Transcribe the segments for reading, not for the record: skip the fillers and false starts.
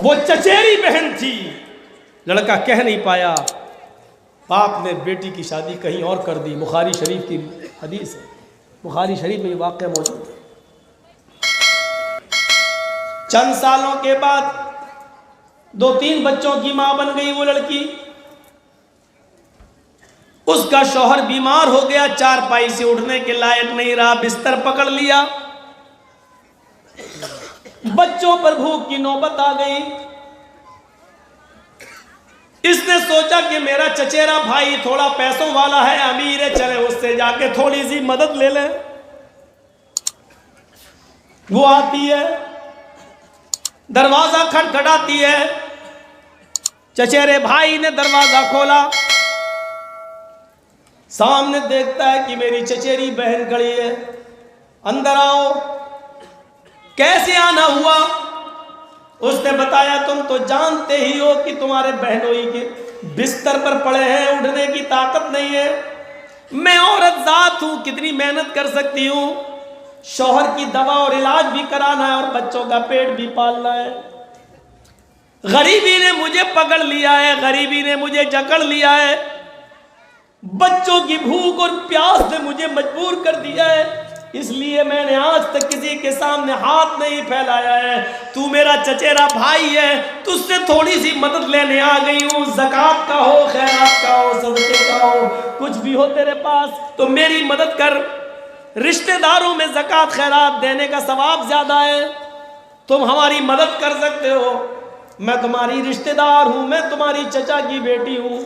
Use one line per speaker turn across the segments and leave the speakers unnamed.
वो चचेरी बहन थी। लड़का कह नहीं पाया, बाप ने बेटी की शादी कहीं और कर दी। बुखारी शरीफ की हदीस है, बुखारी शरीफ में ये वाक़या मौजूद है। चंद सालों के बाद 2-3 बच्चों की मां बन गई वो लड़की। उसका शौहर बीमार हो गया, चारपाई से उठने के लायक नहीं रहा, बिस्तर पकड़ लिया। बच्चों पर भूख की नौबत आ गई। इसने सोचा कि मेरा चचेरा भाई थोड़ा पैसों वाला है, अमीर है, चले उससे जाके थोड़ी सी मदद ले ले। वो आती है, दरवाजा खटखटाती है। चचेरे भाई ने दरवाजा खोला, सामने देखता है कि मेरी चचेरी बहन खड़ी है। अंदर आओ। कैसे आना हुआ? उसने बताया, तुम तो जानते ही हो कि तुम्हारे बहनोई के बिस्तर पर पड़े हैं, उठने की ताकत नहीं है। मैं औरत जात हूं, कितनी मेहनत कर सकती हूं? शौहर की दवा और इलाज भी कराना है और बच्चों का पेट भी पालना है। गरीबी ने मुझे पकड़ लिया है, गरीबी ने मुझे जकड़ लिया है। बच्चों की भूख और प्यास ने मुझे मजबूर कर दिया है, इसलिए मैंने आज तक किसी के सामने हाथ नहीं फैलाया है। तू मेरा चचेरा भाई है, तुझसे थोड़ी सी मदद लेने आ गई हूँ। ज़कात का हो, खैरात का हो, सदक़े का हो, कुछ भी हो तेरे पास तो मेरी मदद कर। रिश्तेदारों में ज़कात खैरात देने का सवाब ज़्यादा है, तुम हमारी मदद कर सकते हो। मैं तुम्हारी रिश्तेदार हूँ, मैं तुम्हारी चचा की बेटी हूँ।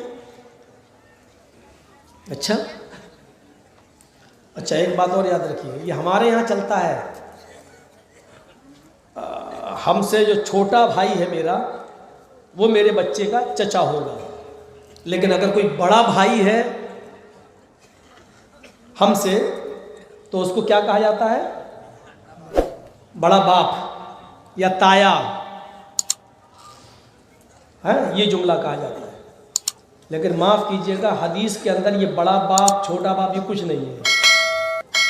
अच्छा, एक बात और याद रखिए, ये हमारे यहाँ चलता है। हमसे जो छोटा भाई है मेरा, वो मेरे बच्चे का चचा होगा। लेकिन अगर कोई बड़ा भाई है हमसे, तो उसको क्या कहा जाता है? बड़ा बाप या ताया है, ये जुमला कहा जाता है। लेकिन माफ़ कीजिएगा, हदीस के अंदर ये बड़ा बाप छोटा बाप ये कुछ नहीं है।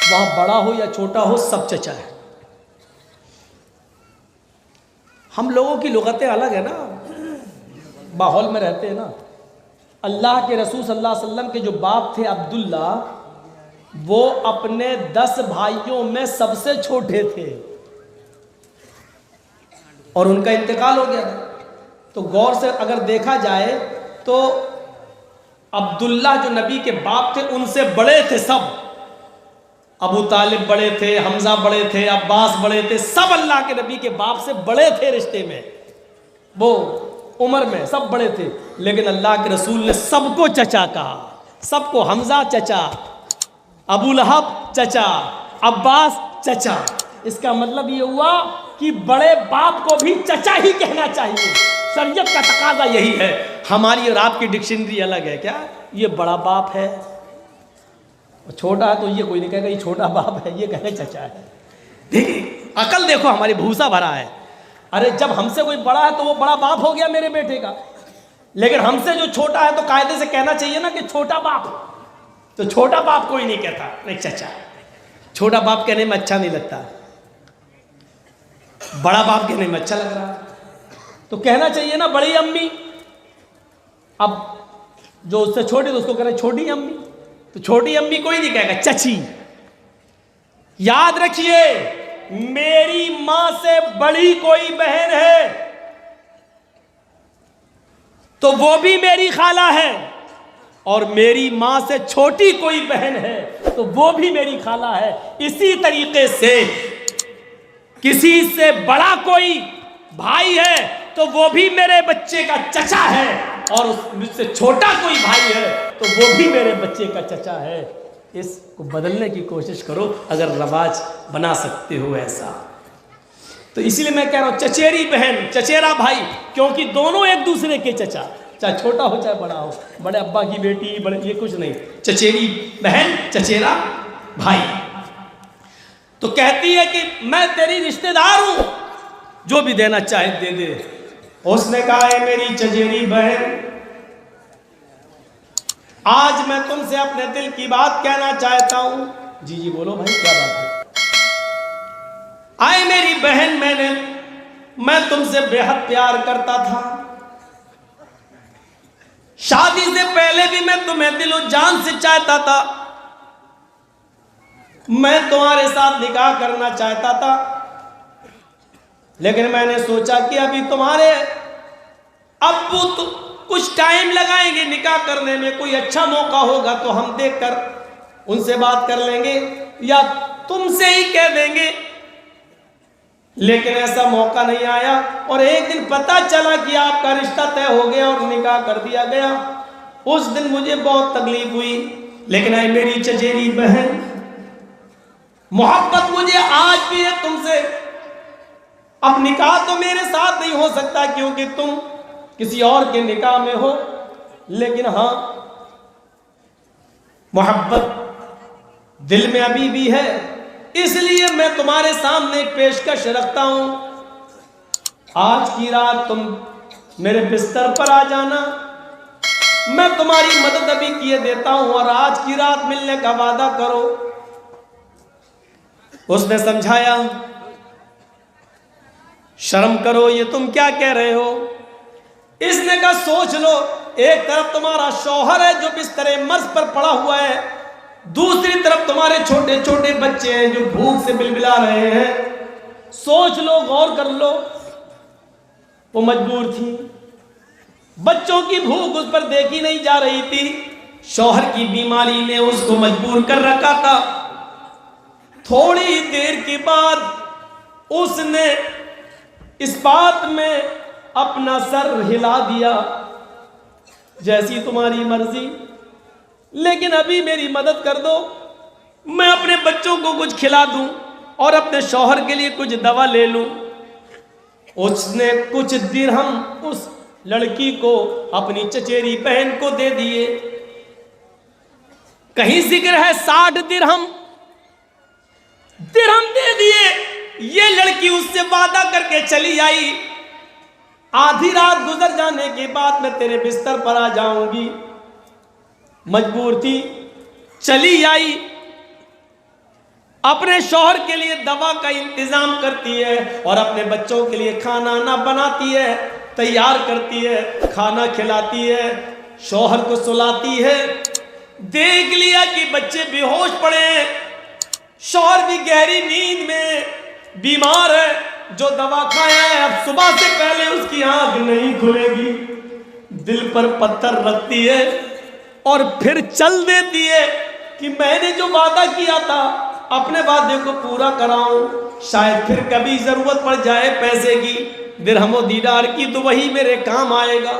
वहाँ बड़ा हो या छोटा हो, सब चचा है। हम लोगों की लुगतें अलग है ना, माहौल में रहते हैं ना। अल्लाह के रसूल सल्लल्लाहु अलैहि वसल्लम के जो बाप थे अब्दुल्ला, वो अपने 10 भाइयों में सबसे छोटे थे और उनका इंतकाल हो गया था। तो गौर से अगर देखा जाए तो अब्दुल्ला जो नबी के बाप थे, उनसे बड़े थे सब। अबू तालिब बड़े थे, हमजा बड़े थे, अब्बास बड़े थे, सब अल्लाह के नबी के बाप से बड़े थे रिश्ते में, वो उम्र में सब बड़े थे। लेकिन अल्लाह के रसूल ने सबको चचा कहा, सबको। हमजा चचा, अबू लहब चचा, अब्बास चचा। इसका मतलब ये हुआ कि बड़े बाप को भी चचा ही कहना चाहिए। शरीयत का तकाजा यही है। हमारी और आपकी डिक्शनरी अलग है क्या? ये बड़ा बाप है, छोटा है तो ये कोई नहीं कहेगा ये छोटा बाप है, ये कहेगा चचा है। देखिए अकल देखो, हमारी भूसा भरा है। अरे जब हमसे कोई बड़ा है तो वो बड़ा बाप हो गया मेरे बेटे का। लेकिन हमसे जो छोटा है तो कायदे से कहना चाहिए ना कि छोटा बाप। तो छोटा बाप कोई नहीं कहता, नहीं चचा। छोटा बाप कहने में अच्छा नहीं लगता, बड़ा बाप कहने में अच्छा लग रहा है, तो कहना चाहिए ना बड़ी अम्मी। अब जो उससे छोटी तो उसको कहना छोटी अम्मी, तो छोटी अम्मी कोई नहीं कहेगा, चची। याद रखिए, मेरी मां से बड़ी कोई बहन है तो वो भी मेरी खाला है, और मेरी मां से छोटी कोई बहन है तो वो भी मेरी खाला है। इसी तरीके से किसी से बड़ा कोई भाई है तो वो भी मेरे बच्चे का चचा है, और मुझसे छोटा कोई भाई है तो वो भी मेरे बच्चे का चचा है। इसको बदलने की कोशिश करो अगर रवाज बना सकते हो ऐसा। तो इसीलिए मैं कह रहा हूँ चचेरी बहन, चचेरा भाई, क्योंकि दोनों एक दूसरे के चचा, चाहे छोटा हो चाहे बड़ा हो, बड़े अब्बा की बेटी, बड़े, ये कुछ नहीं। चचेरी बहन, चचेरा भाई। तो कहती है कि मैं तेरी रिश्तेदार हूं, जो भी देना चाहे दे दे। उसने कहा है मेरी चचेरी बहन, आज मैं तुमसे अपने दिल की बात कहना चाहता हूं। जी बोलो भाई, क्या बात है? आए मेरी बहन, मैंने मैं तुमसे बेहद प्यार करता था, शादी से पहले भी मैं तुम्हें दिलो जान से चाहता था, मैं तुम्हारे साथ निकाह करना चाहता था, लेकिन मैंने सोचा कि अभी तुम्हारे अब्बू तो कुछ टाइम लगाएंगे निकाह करने में, कोई अच्छा मौका होगा तो हम देखकर उनसे बात कर लेंगे या तुमसे ही कह देंगे। लेकिन ऐसा मौका नहीं आया और एक दिन पता चला कि आपका रिश्ता तय हो गया और निकाह कर दिया गया। उस दिन मुझे बहुत तकलीफ हुई, लेकिन आई मेरी चचेरी बहन, मोहब्बत मुझे आज भी है तुमसे। अब निकाह तो मेरे साथ नहीं हो सकता क्योंकि तुम किसी और के निकाह में हो, लेकिन हाँ मोहब्बत दिल में अभी भी है, इसलिए मैं तुम्हारे सामने एक पेशकश रखता हूं। आज की रात तुम मेरे बिस्तर पर आ जाना, मैं तुम्हारी मदद अभी किए देता हूं और आज की रात मिलने का वादा करो। उसने समझाया, शर्म करो, ये तुम क्या कह रहे हो। इसने कहा सोच लो, एक तरफ तुम्हारा शौहर है जो बिस्तरे मर्ज पर पड़ा हुआ है, दूसरी तरफ तुम्हारे छोटे छोटे बच्चे हैं जो भूख से बिलबिला रहे हैं। सोच लो, गौर कर लो। वो मजबूर थी, बच्चों की भूख उस पर देखी नहीं जा रही थी, शौहर की बीमारी ने उसको मजबूर कर रखा था। थोड़ी देर के बाद उसने इस बात में अपना सर हिला दिया, जैसी तुम्हारी मर्जी, लेकिन अभी मेरी मदद कर दो, मैं अपने बच्चों को कुछ खिला दूं और अपने शौहर के लिए कुछ दवा ले लूं। उसने कुछ दिरहम उस लड़की को, अपनी चचेरी बहन को दे दिए। कहीं जिक्र है 60 दिरहम दे दिए। ये लड़की उससे वादा करके चली आई, आधी रात गुजर जाने के बाद मैं तेरे बिस्तर पर आ जाऊंगी। मजबूर थी, चली आई, अपने शौहर के लिए दवा का इंतजाम करती है और अपने बच्चों के लिए खाना ना बनाती है, तैयार करती है, खाना खिलाती है, शौहर को सुलाती है। देख लिया कि बच्चे बेहोश पड़े हैं, शौहर भी गहरी नींद में बीमार है, जो दवा खाया है अब सुबह से पहले उसकी आंख नहीं खुलेगी। दिल पर पत्थर रखती है और फिर चल देती है कि मैंने जो वादा किया था अपने वादे को पूरा कराऊं, शायद फिर कभी जरूरत पड़ जाए पैसे की, दिरहमो दीदार की, तो वही मेरे काम आएगा।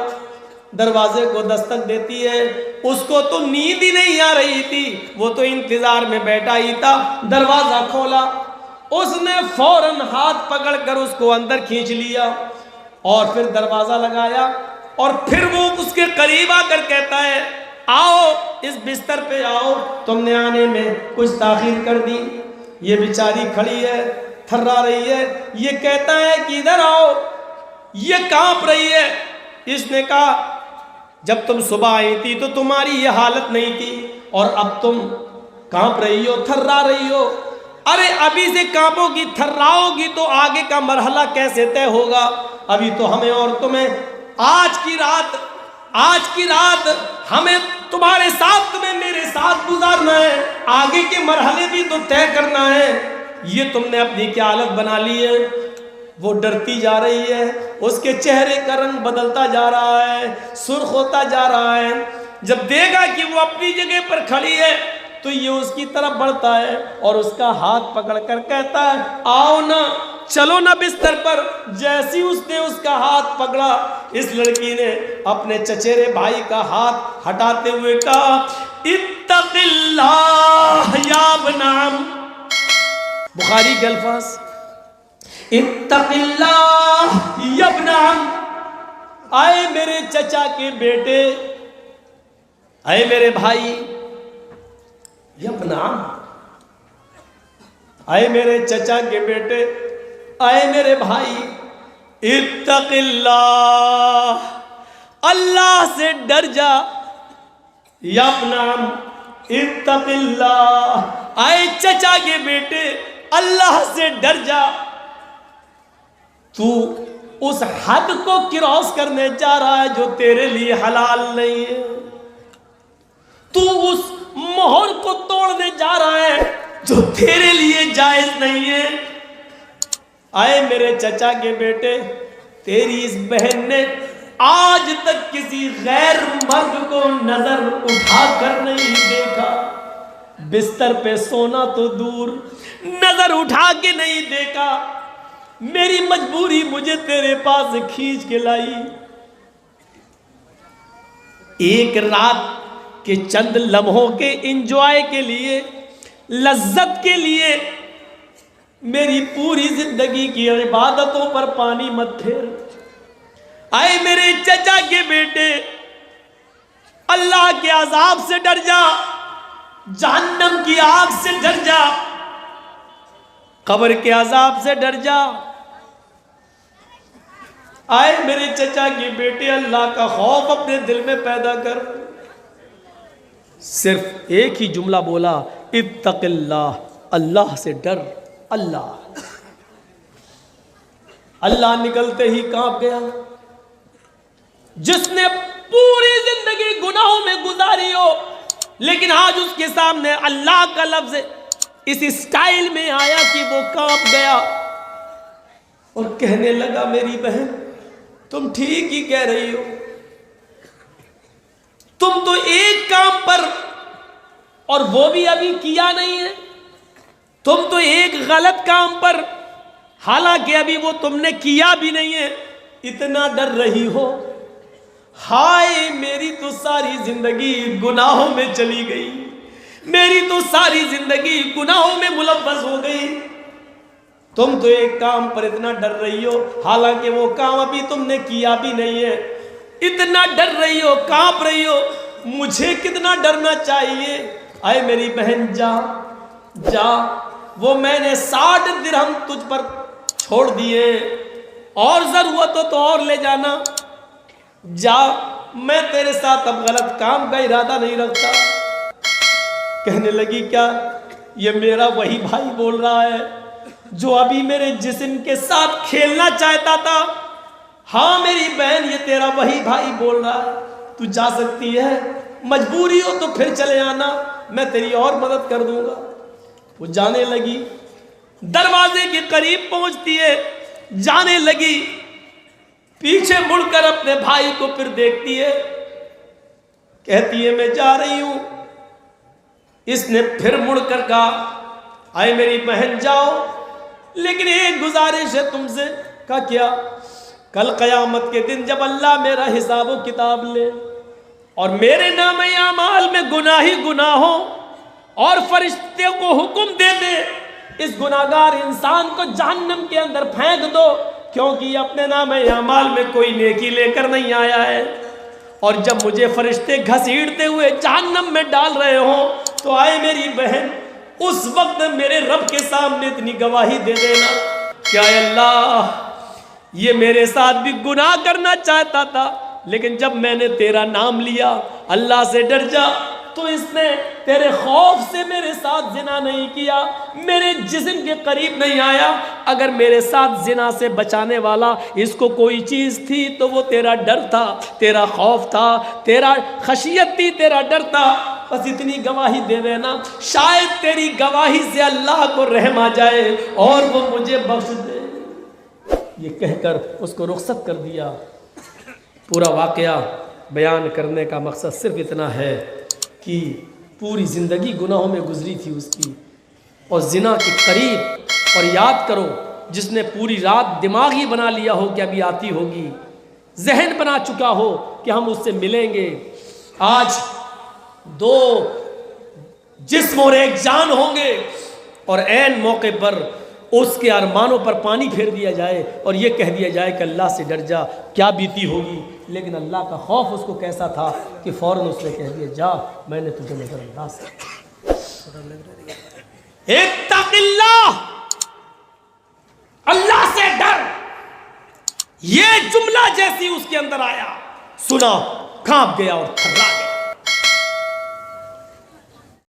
दरवाजे को दस्तक देती है, उसको तो नींद ही नहीं आ रही थी, वो तो इंतजार में बैठा ही था। दरवाजा खोला, उसने फौरन हाथ पकड़कर उसको अंदर खींच लिया और फिर दरवाजा लगाया और फिर वो उसके करीब आकर कहता है, आओ इस बिस्तर पे आओ, तुमने आने में कुछ ताखीर कर दी। ये बेचारी खड़ी है, थर्रा रही है, ये कहता है कि इधर आओ, ये कांप रही है। इसने कहा जब तुम सुबह आई थी तो तुम्हारी ये हालत नहीं थी और अब तुम कांप रही हो, थर्रा रही हो। अरे अभी से कांपोगी, थर्राओगी तो आगे का मरहला कैसे तय होगा। अभी तो हमें और तुम्हें आज की रात हमें तुम्हारे साथ, तुम्हें मेरे साथ गुजारना है, आगे के मरहले भी तो तय करना है। ये तुमने अपनी क्या हालत बना ली है। वो डरती जा रही है, उसके चेहरे का रंग बदलता जा रहा है, सुर्ख होता जा रहा है। जब देखा कि वो अपनी जगह पर खड़ी है तो ये उसकी तरफ बढ़ता है और उसका हाथ पकड़कर कहता है, आओ ना, चलो ना बिस्तर पर। जैसी उसने उसका हाथ पकड़ा, इस लड़की ने अपने चचेरे भाई का हाथ हटाते हुए कहा, इत्तक़िल्लाह या बनाम। बुखारी के अल्फाज, इत्तक़िल्लाह या बनाम। आए मेरे चचा के बेटे, आए मेरे भाई, यबनाम, आए मेरे चचा के बेटे, आए मेरे भाई, इत्तक़िल्लाह, अल्लाह से डर जा। यबनाम इत्तक़िल्लाह, आए चचा के बेटे, अल्लाह से डर जा। तू उस हद को क्रॉस करने जा रहा है जो तेरे लिए हलाल नहीं है। तू उस मोहर को तोड़ने जा रहा है जो तेरे लिए जायज नहीं है। आए मेरे चचा के बेटे, तेरी इस बहन ने आज तक किसी गैर मर्द को नजर उठाकर नहीं देखा। बिस्तर पे सोना तो दूर, नजर उठा के नहीं देखा। मेरी मजबूरी मुझे तेरे पास खींच के लाई। एक रात के चंद लम्हों के इंजॉय के लिए, लज्जत के लिए मेरी पूरी जिंदगी की इबादतों पर पानी मत फेर। आए मेरे चचा के बेटे, अल्लाह के अजाब से डर जा, जहन्नम की आग से डर जा, कब्र के अजाब से डर जा। आए मेरे चचा के बेटे, अल्लाह का खौफ अपने दिल में पैदा कर। सिर्फ एक ही जुमला बोला, इत्तक़िल्लाह, अल्लाह से डर। अल्लाह अल्लाह निकलते ही कांप गया। जिसने पूरी जिंदगी गुनाहों में गुजारी हो, लेकिन आज उसके सामने अल्लाह का लफ्ज इस स्टाइल में आया कि वो कांप गया और कहने लगा, मेरी बहन तुम ठीक ही कह रही हो। तुम तो एक काम पर, और वो भी अभी किया नहीं है, तुम तो एक गलत काम पर, हालांकि अभी वो तुमने किया भी नहीं है, इतना डर रही हो। हाय मेरी तो सारी जिंदगी गुनाहों में चली गई, मेरी तो सारी जिंदगी गुनाहों में मुलव्वस हो गई। तुम तो एक काम पर इतना डर रही हो, हालांकि वो काम अभी तुमने किया भी नहीं है। इतना डर रही हो, कांप रही हो, मुझे कितना डरना चाहिए। आए मेरी बहन, जा जा, वो मैंने 60 दिरहम तुझ पर छोड़ दिए, और जरूरत हो तो और ले जाना। जा, मैं तेरे साथ अब गलत काम का इरादा नहीं रखता। कहने लगी, क्या ये मेरा वही भाई बोल रहा है जो अभी मेरे जिस्म के साथ खेलना चाहता था? हाँ मेरी बहन, ये तेरा वही भाई बोल रहा है। तू जा सकती है, मजबूरी हो तो फिर चले आना, मैं तेरी और मदद कर दूंगा। वो जाने लगी, दरवाजे के करीब पहुंचती है, जाने लगी, पीछे मुड़कर अपने भाई को फिर देखती है, कहती है मैं जा रही हूं। इसने फिर मुड़कर कहा, आए मेरी बहन जाओ, लेकिन एक गुजारिश है तुमसे। कहा क्या? कल क़यामत के दिन जब अल्लाह मेरा हिसाब व किताब ले और मेरे नामे आमाल में गुनाह ही गुनाह हो, और फरिश्ते को हुक्म दे दे इस गुनाहगार इंसान को जहन्नम के अंदर फेंक दो, क्योंकि अपने नामे आमाल में कोई नेकी लेकर नहीं आया है। और जब मुझे फरिश्ते घसीटते हुए जहन्नम में डाल रहे हो, तो आए मेरी बहन, उस वक्त मेरे रब के सामने इतनी गवाही दे देना, क्या अल्लाह ये मेरे साथ भी गुनाह करना चाहता था, लेकिन जब मैंने तेरा नाम लिया, अल्लाह से डर जा, तो इसने तेरे खौफ से मेरे साथ जिना नहीं किया, मेरे जिस्म के करीब नहीं आया। अगर मेरे साथ जिना से बचाने वाला इसको कोई चीज़ थी तो वो तेरा डर था, तेरा खौफ था, तेरा खशियत थी, तेरा डर था। बस इतनी गवाही दे देना, शायद तेरी गवाही से अल्लाह को रहम आ जाए और वो मुझे बख्श दे। ये कहकर उसको रुखसत कर दिया। पूरा वाक़या बयान करने का मकसद सिर्फ इतना है कि पूरी ज़िंदगी गुनाहों में गुजरी थी उसकी, और जिना के करीब। और याद करो, जिसने पूरी रात दिमाग ही बना लिया हो कि अभी आती होगी, जहन बना चुका हो कि हम उससे मिलेंगे, आज दो जिस्म और एक जान होंगे, और ऐन मौके पर उसके अरमानों पर पानी फेर दिया जाए और ये कह दिया जाए कि अल्लाह से डर जा, क्या बीती होगी। लेकिन अल्लाह का खौफ उसको कैसा था कि फ़ौरन उसने कह दिया, जा, मैंने तुझे नजरअंदाज किया। इत्तक़िल्लाह, अल्लाह से डर, ये जुमला जैसी उसके अंदर आया, सुना, कांप गया और थर्रा गया।